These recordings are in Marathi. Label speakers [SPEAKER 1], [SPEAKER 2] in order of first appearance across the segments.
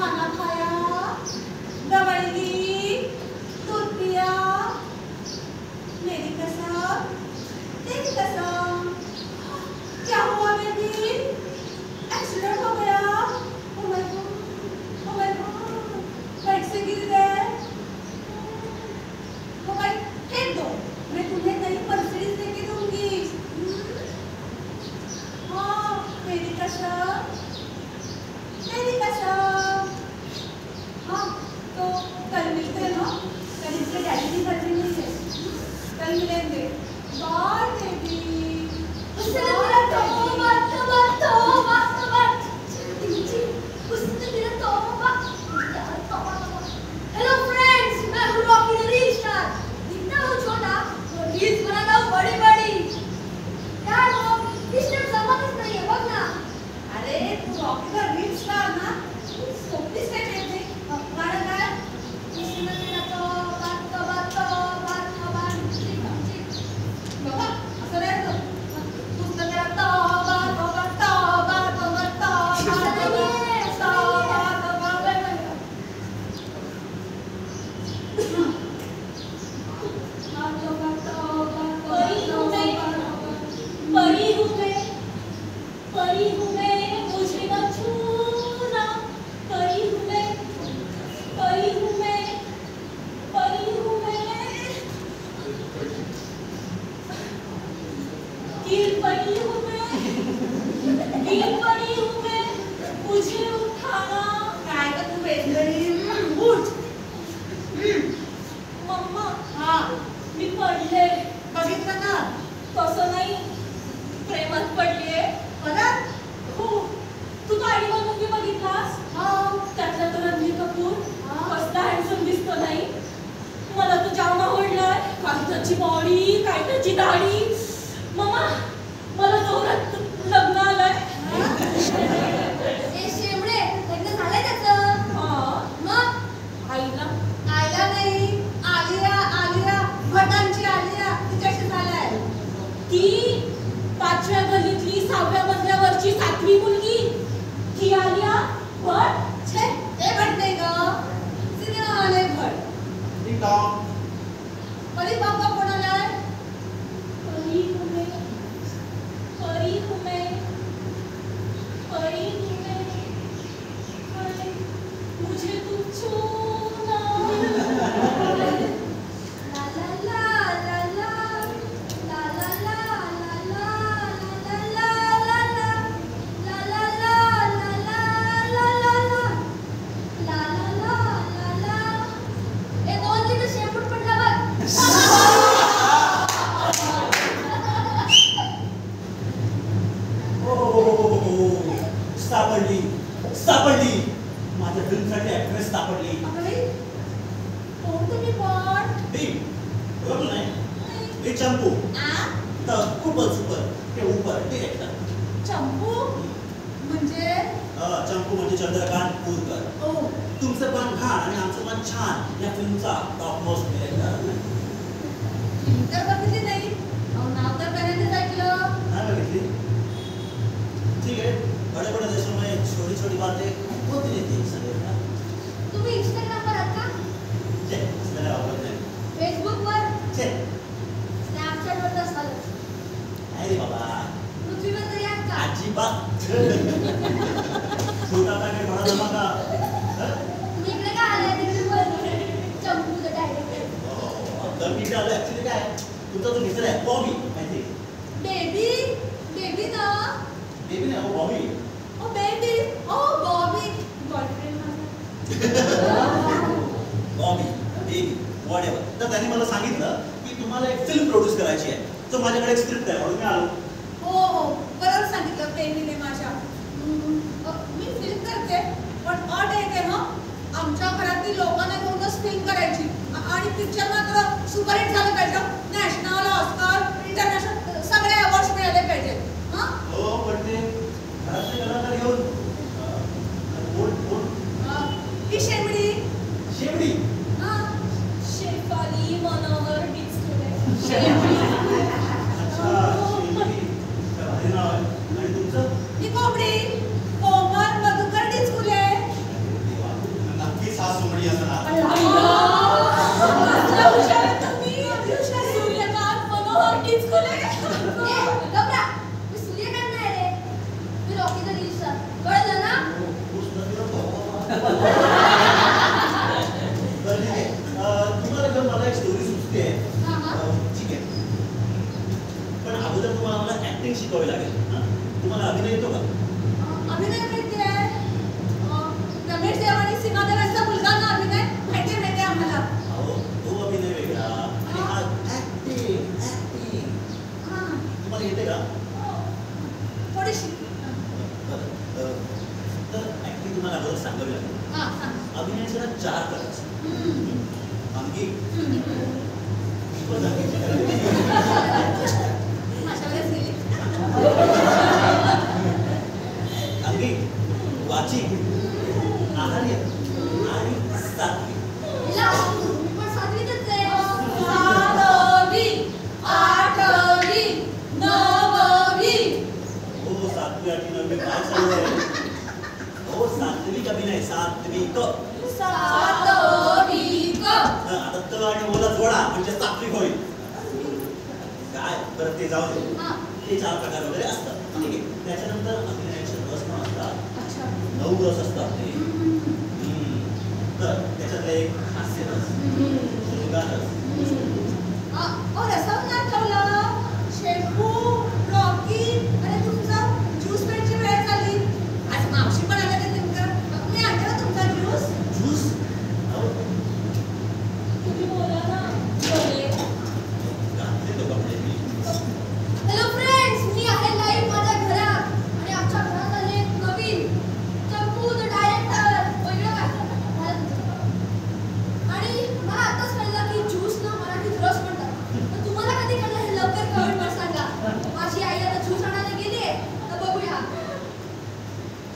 [SPEAKER 1] खाना खाया, दवाई ली, दूध पिया, मेरी कसम, तेरी कसम, क्या हुआ बेबी? एक्सीडेंट हो गया? ओ माय गॉड, बाइक से गिर गए? वो बाइक फेंक दो, मैं तुम्हें नई मर्सिडीज लेके दूंगी। हाँ, मेरी कसम, तेरी कसम। हाँ, तो कल मिलते हैं ना? कल इसके डैडी की बर्थडे नहीं है, कल मिलेंगे। Bye baby. उसने मेरा तोबा तोबा तोबा तोबा, उसने मेरा तोबा तोबा। हेलो फ्रेंड्स, मैं हूँ रॉकी द रील स्टार। दिखता हूँ छोटा, तो रील्स बनाता हूँ बड़ी बड़ी। यार वो इस टाइम जमाना नहीं है, बघ ना। अरे तू रॉकी द रील स्टार ना? सोपी से कहते गाणं गाय। उसने मेरा तोबा तोबा तोबा तोबा, बाबा असं नाही होत. उसने मेरा तोबा तोबा तोबा तोबा तोबा तोबा तोबा परी हूँ मैं, परी हूँ मैं, मुझे न छूना। परी हूँ मैं, परी हूँ मैं, परी हूँ मैं, गिर पड़ी हूँ मैं, गिर पड़ी हूँ मैं, मुझे उठाना। काय का तू बेसरी? उठ. मम्मा. हाँ, मी पडले. बघितलं ना? तसं नाही, प्रेमात पडलीये. परत? हो. तू गाडीवर मूवी बघितलास? हो. त्यातला तो रणबीर कपूर कसला हँडसम दिसतो नाही? मला तो जाम आवडलाय. काय त्याची बॉडी, काय त्याची दाढी. मम्मा, मला जोरात लग्न आलंय. ए शेमडे, लग्न झालंय त्याचं? हा. मग आईला? आईला नाही, आलिया, आलिया भटांची आलिया, तिच्याशी झालाय. ती 5व्या गल्लीतली 6व्या मजल्यावरची 7वी मुलगी, ती आलिया भट? छे, ते भट नाही ग, सिनेमा आले भट. परी बाबा कोण आलाय? परी हूँ मैं, परी हूँ मैं, परी हूँ मैं, परी, मुझे तुम छूना. ला ला ला ला ला, ला ला ला ला ला, ला ला ला ला, ला ला ला ला ला, ला ला ला, ला ला ला ला ला. ए दोन लिटर शेपूट पडला बघ.
[SPEAKER 2] सापडली, सापडली, माझ्या फिल्मसाठी ऍक्ट्रेस सापडली.
[SPEAKER 1] कोण तुम्ही पण?
[SPEAKER 2] बरोबर नाही? हे चंपू, खूपच सुपर, ते ऊपर डिरेक्टर.
[SPEAKER 1] चंपू म्हणजे?
[SPEAKER 2] चंपू म्हणजे चंद्रकांत पूरकर.
[SPEAKER 1] ओ,
[SPEAKER 2] तुमचं पण घाण आणि आमचं पण छान या फिल्मचा टॉप मोस्ट डिरेक्टर.
[SPEAKER 1] तर बघितली नाही, नाव तर पहिल्यांदाच ऐकलं.
[SPEAKER 2] नाही बघितली? ठीक है, बड़े बड़े देशों में छोटी छोटी बातें होती रहती हैं सदैव ना.
[SPEAKER 1] तुम्ही इंस्टाग्रामवर आहात का?
[SPEAKER 2] छे, इसमें वापरत नाही.
[SPEAKER 1] फेसबुकवर?
[SPEAKER 2] छे,
[SPEAKER 1] स्नॅपचॅटवर असाल.
[SPEAKER 2] नाही रे बाबा.
[SPEAKER 1] पृथ्वीवर तरी आहात का?
[SPEAKER 2] अजिबात. छोटा काय म्हणाला नका.
[SPEAKER 1] तुम्ही इकडे का आलाय? तिकडे बोल. चंपूचं डायरेक्टर.
[SPEAKER 2] तर मी आलो ऍक्च्युली काय, तुमचा तो मित्र आहे बॉबी, माहिती?
[SPEAKER 1] बेबी, बेबी ना?
[SPEAKER 2] बेबी नाही, हो बॉबी.
[SPEAKER 1] ओ बेबी, ओ बॉबी, बॉयफ्रेंड माझा.
[SPEAKER 2] Bobby, baby, whatever. तर त्यांनी मला सांगितलं की तुम्हाला एक फिल्म प्रोड्यूस करायची आहे. तर माझ्याकडे एक स्क्रिप्ट आहे म्हणून मी आलो.
[SPEAKER 1] हो हो, बरोबर सांगितलं प्रेमीने माझ्या. मी फिल्म करते, पण अट येते ना, आमच्या घरातील लोकांना घेऊनच फिल्म करायची आणि पिक्चर मात्र सुपरहिट झालं पाहिजे. नॅशनल, ऑस्कर, इंटरनॅशनल सगळे अवॉर्ड्स मिळाले पाहिजेत.
[SPEAKER 2] हो, पण ते घरातले कलाकार घेऊन
[SPEAKER 1] ही शेमडी.
[SPEAKER 2] शेमडी?
[SPEAKER 1] शेफाली मनोहर डिचकुले.
[SPEAKER 2] अच्छा, शेमडी. भारी नाव आहे. आणि तुमचं?
[SPEAKER 1] ही कोंबडी कोमल मधुकर डिचकुले.
[SPEAKER 2] तुम्हाला अगोदर सांगावी लागेल.
[SPEAKER 1] हां, सांग.
[SPEAKER 2] अभिनयाचे ना 4 प्रकार असतात. अंगी,
[SPEAKER 1] माझ्यावरच गेली.
[SPEAKER 2] अंगी, वाची, आहार्य आणि सात्विक.
[SPEAKER 1] हिला, मी पण सातवीतच आहे. 7वी, 8वी, 9वी.
[SPEAKER 2] हो, 7वी, 8वी, 9वी काय चालू आहे? हो, सात्विक अभिनय, सात्विक.
[SPEAKER 1] सातविक.
[SPEAKER 2] आता त आणि ओला जोडा म्हणजे सात्विक होईल. काय बरं ते जाऊ दे.
[SPEAKER 1] हां.
[SPEAKER 2] ते 4 प्रकार वगैरे असतात. ठीक आहे. त्याच्यानंतर अभिनयाचे रस पण असतात.
[SPEAKER 1] अच्छा.
[SPEAKER 2] 9 रस असतात ते. तर त्याच्यातले एक हास्यरस, शृंगाररस.
[SPEAKER 1] रसम नाही ठेवलं. शेपू, रॉकी आणि तुमचं ज्यूस प्यायची वेळ झाली. आज मावशी पण आल्या ते नेमकं. मी आणलं ना तुमचा ज्यूस.
[SPEAKER 2] ज्यूस. अहो,
[SPEAKER 1] तुम्ही बोला ना. बोले.
[SPEAKER 2] घातले तो कपडे मी.
[SPEAKER 1] हॅलो फ्रेंड्स, मी आहे लाईव्ह माझ्या घरात आणि आमच्या घरात आले एक नवीन चंपू द डायरेक्टर. वेगळं काय आणि मला आताच कळलं की ज्यूस ना मराठीत रस म्हणतात. तर तुम्हाला कधी कळलं हे लवकर कमेंटवर सांगा. माझी आई आता ज्यूस आणायला गेली आहे, तर बघूया.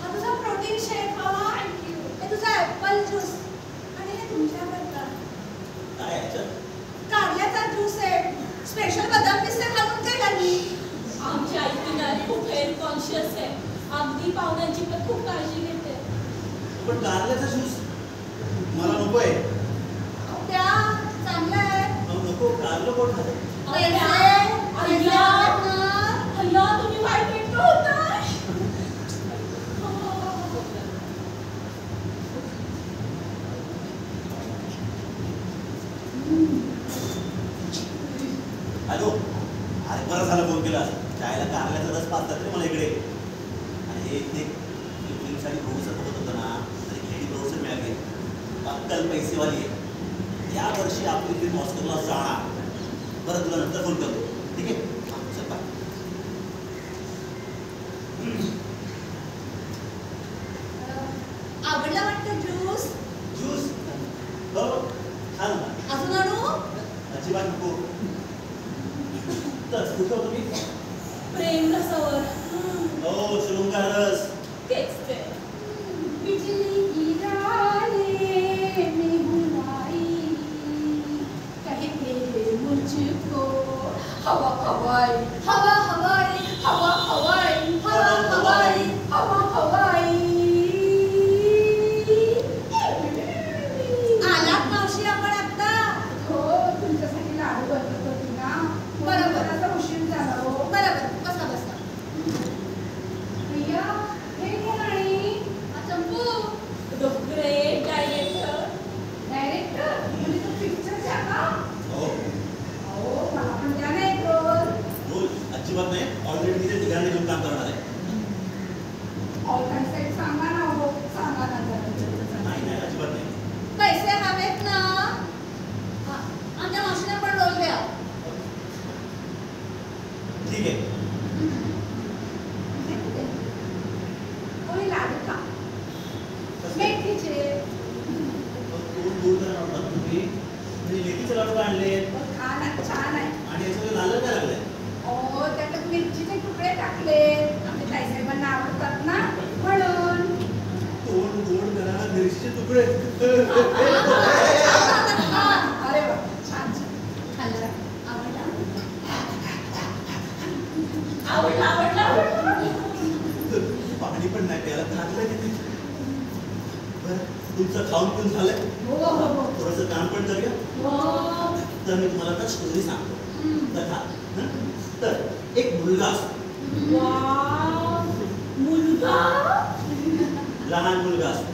[SPEAKER 1] हा तुझा प्रोटीन शेक हवा. थँक्यू. हे तुझा ऍपल ज्यूस आणि हे तुमच्याबद्दल
[SPEAKER 2] काय याच्यात?
[SPEAKER 1] कारल्याचा ज्यूस आहे. स्पेशल बदाम पिस्ते घालून काय लागली.
[SPEAKER 3] आमची आई पिणारी खूप हेल्थ कॉन्शियस आहे. अगदी पाहुण्यांची पण खूप काळजी घेते.
[SPEAKER 2] पण कारल्याचा ज्यूस मला नकोय.
[SPEAKER 1] त्या चांगलं आहे.
[SPEAKER 2] अहो, नको. कारलं कोण खातं?
[SPEAKER 3] अय्या तुम्ही वाईट मित्र होताय.
[SPEAKER 2] हॅलो. अरे बरं झालं फोन केला. चायला कारल्याचा रस पाजतात रे मला इकडे. आणि हे इथे फिल्मसाठी प्रोड्युसर बघत होतं ना, तर एक लेडी प्रोड्युसर मिळाली. अक्कल पैसेवाली आहे. या वर्षी आपली फिल्म ऑस्करला जाणार. बरं तुला नंतर फोन करतो. ठीक आहे. हां, चल बाय.
[SPEAKER 1] आवडला वाटतं ज्यूस.
[SPEAKER 2] ज्यूस. हो छान.
[SPEAKER 1] अजून आणू.
[SPEAKER 2] अजिबात नको. तर कुठं होतो मी?
[SPEAKER 3] प्रेम रसावर.
[SPEAKER 2] हो, शृंगाररस.
[SPEAKER 3] तेच ते.
[SPEAKER 1] बिजली गिराने में बुलाई कहते मुझको हवा हवाई हवा हवाई हवा हवाई हवा हवाई हवा हवाई. आलात मावशी आपण आता.
[SPEAKER 4] हो, तुमच्यासाठी लाडू बनवत होती ना.
[SPEAKER 1] बरोबर.
[SPEAKER 4] आता उशीर झाला हो.
[SPEAKER 1] बरोबर. बसा बसा.
[SPEAKER 4] भैया, हे कोण आहे?
[SPEAKER 1] Champu.
[SPEAKER 3] The great director.
[SPEAKER 4] Director म्हणजे तो पिक्चरचा का?
[SPEAKER 2] हो.
[SPEAKER 4] हो, मला पण द्या ना एक रोल.
[SPEAKER 2] रोल अजिबात नाही. ऑलरेडी तिथे ठिकाणी घेऊन काम करणार आहे.
[SPEAKER 4] ऑलकाईन साईड सांगा ना हो. सांगा ना जरा.
[SPEAKER 2] नाही नाही, अजिबात नाही.
[SPEAKER 1] पैसे हवेत ना. आमच्या मावशीने पण रोल द्या.
[SPEAKER 2] ठीक आहे.
[SPEAKER 4] कोणी लाडू का?
[SPEAKER 2] कसं काय?
[SPEAKER 4] मेथीचे.
[SPEAKER 2] दोन दूर तर आणतात तुम्ही. म्हणजे मेथीचे लाडू आणले
[SPEAKER 4] छान आहे, छान आहे.
[SPEAKER 2] आणि याच्यामध्ये लाल काय लागलंय?
[SPEAKER 4] हो, त्याच्यात मिरचीचे तुकडे टाकले. आमच्या ताईसाहेबांना आवडतात ना, म्हणून.
[SPEAKER 2] तोंड गोड करा, मिरचीचे तुकडे.
[SPEAKER 4] अरे वा, छान छान.
[SPEAKER 1] खाल्लं. आवडला.
[SPEAKER 3] आवडला.
[SPEAKER 2] पाणी पण नाही प्यायला घातलंय किती. बरं, तुमचं खाऊन पण झालंय.
[SPEAKER 4] हो हो हो.
[SPEAKER 2] थोडंसं काम पण करूया.
[SPEAKER 4] हो.
[SPEAKER 2] तर मी तुम्हाला आता स्टोरी सांगतो. कथा. हं? तर एक मुलगा असतो.
[SPEAKER 3] वाव. मुलगा.
[SPEAKER 2] लहान मुलगा असतो.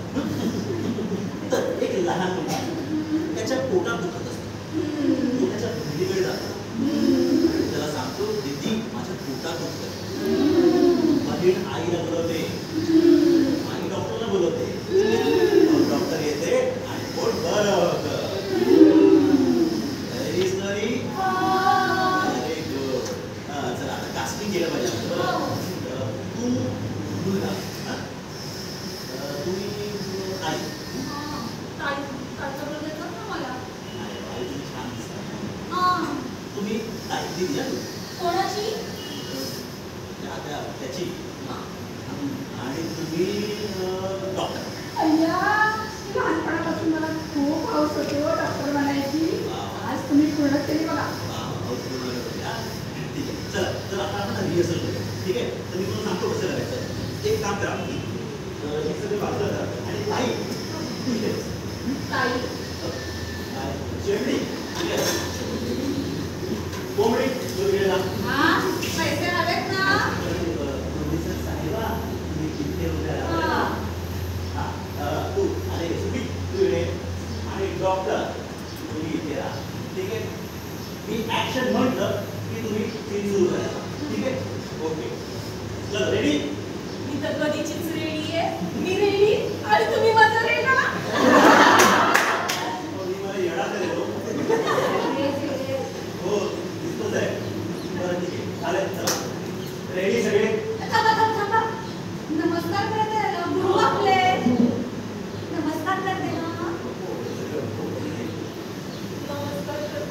[SPEAKER 2] तर एक लहान मुलगा त्याच्या पोटात दुखत असतो. तो त्याच्या बहिणीकडे जातो. त्याला सांगतो, दीदी माझ्या पोटात दुखतंय. बहीण आईला बोलवते. आई डॉक्टरला बोलवते. डॉक्टर येते आणि पोट बरं होतं. Very sorry. Very good. चला आता कास्टिंग केलं पाहिजे. तू मुलगा. तुम्ही हे सगळे बाजूला करा. आणि ताई इथेच.
[SPEAKER 3] ताई
[SPEAKER 2] काय? शेवटी ठीक आहे. कोंबडी दूर गेला.
[SPEAKER 4] हा पैसे हवेत ना
[SPEAKER 2] प्रोड्युसर साहेबा तुम्ही किती रुपये
[SPEAKER 4] हा.
[SPEAKER 2] तू अरे सुमित तू इकडे आणि डॉक्टर तुम्ही इथे राहा. ठीक आहे. मी ऍक्शन म्हटलं की तुम्ही सीन सुरू करा. ठीक आहे. ओके चल रेडी.
[SPEAKER 3] मी तर कधीचीच रेडी आहे. मी रेडी आणि तुम्ही माझा रेडा.
[SPEAKER 2] मी मला येडा करेल हो दिसतोच आहे. बरं ठीक आहे चालेल चला रेडी सगळे.
[SPEAKER 4] थांबा थांबा थांबा नमस्कार करते गुरु आपले नमस्कार करते ना
[SPEAKER 3] नमस्कार करते.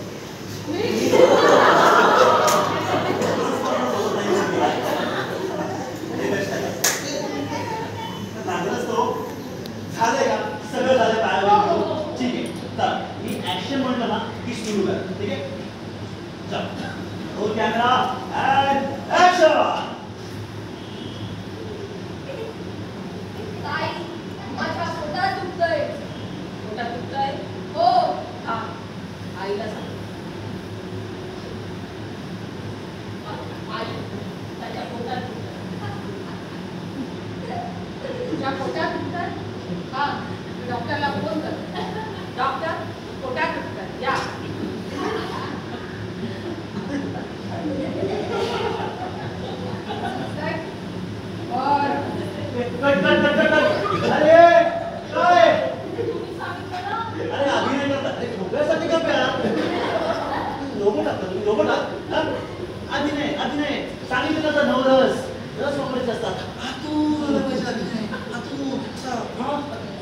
[SPEAKER 2] लागलंच तो झालंय का सगळं झालं पायावर. ठीक आहे चल मी ऍक्शन म्हटलं ना की सुरू कर. ठीक आहे चल रोल कॅमेरा अँड ऍक्शन.
[SPEAKER 1] ताई माझ्या पोटात दुखतंय.
[SPEAKER 3] पोटात दुखतंय?
[SPEAKER 1] हो
[SPEAKER 3] हा आईला सांग. आई त्याच्या पोटात दुखतंय.
[SPEAKER 4] तुझ्या पोटात दुखतंय हा डॉक्टरला फोन कर डॉक्टर पोटात दुखतंय या बरं
[SPEAKER 2] cut cut cut cut cut. अरे काय
[SPEAKER 3] तुम्ही सांगितलं ना.
[SPEAKER 2] अरे अभिनय करता. अरे खोकल्यासाठी का प्या लोगो टाकता तुम्ही लोगो टाक. अभिनय अभिनय सांगितलं तर नवरस रस वापरायचे असतात. आतून आलं पाहिजे अभिनय आतून.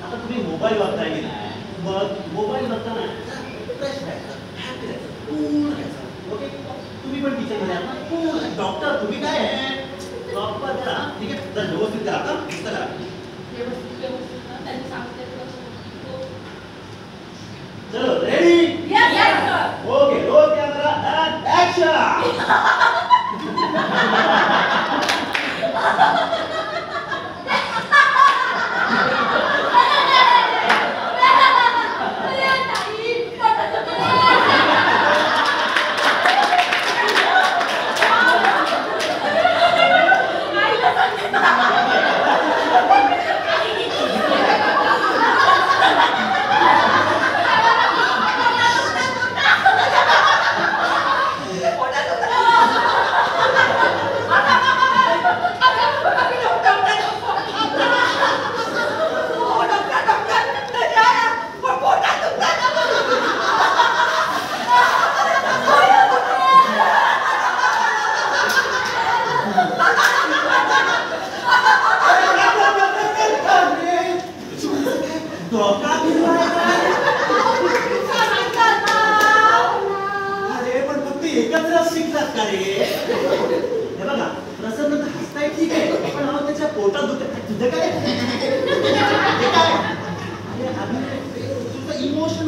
[SPEAKER 2] आता तुम्ही मोबाईल वापरताय की नाही. मग मोबाईल बघताना फ्रेश राहायचं हॅपी राहायचं पूर्ण राहायचं. ओके तुम्ही पण टीचरमध्ये आहात ना पूर्ण. डॉक्टर तुम्ही काय आहे प्रॉपर करा. ठीक आहे जर व्यवस्थित करा का नुसतं करा.
[SPEAKER 3] व्यवस्थित व्यवस्थित ना त्यांनी सांगितलं.
[SPEAKER 2] चलो ready.
[SPEAKER 3] Yes, sir.
[SPEAKER 2] Okay roll camera and action. अरे पण फक्त एकत्रच शिकतात का रे. हे बघा प्रसन्न तर हसताय ठीक आहे पण अहो त्याच्या पोटात दुखत तुझं काय हे काय. अरे अभिनय तुझं इमोशन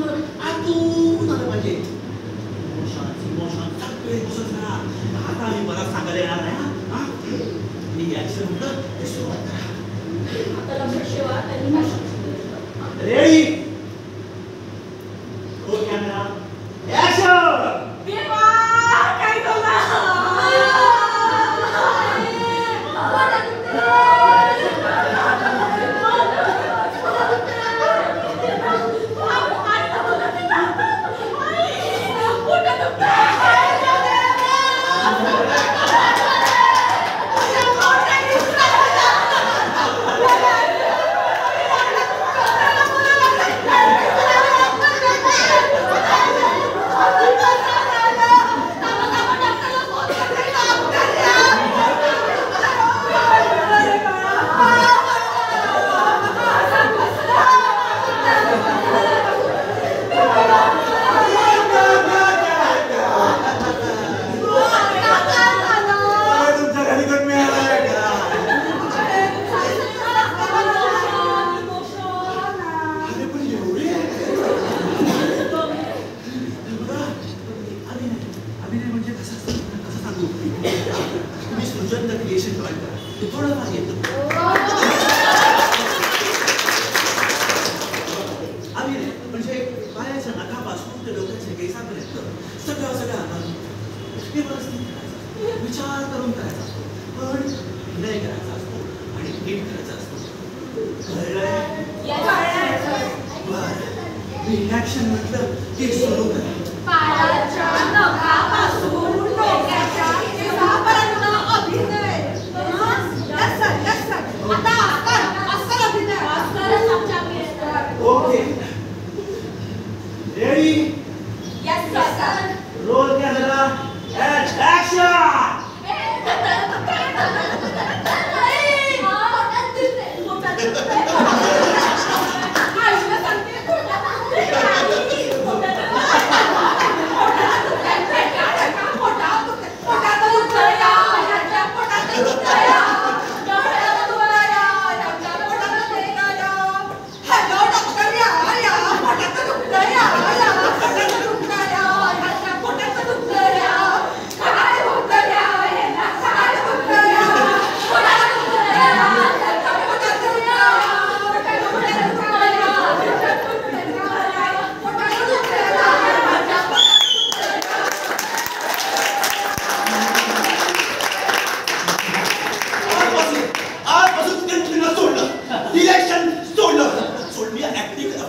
[SPEAKER 2] आतून आलं पाहिजे. इमोशन सगळे घुसत राहा. आता मी परत सांगायला येणार नाही हा. मी ऍक्शन म्हटलं ते सुरुवात करा.
[SPEAKER 3] आता लक्षात ठेवा त्यांनी काय सांगितलं.
[SPEAKER 2] Ready roll camera action.
[SPEAKER 3] देवा काय झालं.
[SPEAKER 2] इनॅक्शन म्हटलं की सुरू करा.
[SPEAKER 4] पायाच्या नखापासून डोक्याच्या केसापर्यंत अभिनय. Yes, sir, yes, sir. आता अस्सल अभिनय.
[SPEAKER 3] ऑस्करच आमच्या मिळतात.
[SPEAKER 2] Okay ready
[SPEAKER 4] Yes, sir.
[SPEAKER 2] Roll camera and action.
[SPEAKER 4] आईला सांगते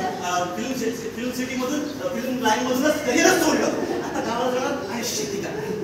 [SPEAKER 2] फिल्म सिटी मधून फिल्म लाईन मधूनच करिअरच सोडलं. आता गावाला जाणार आणि शेती करणार.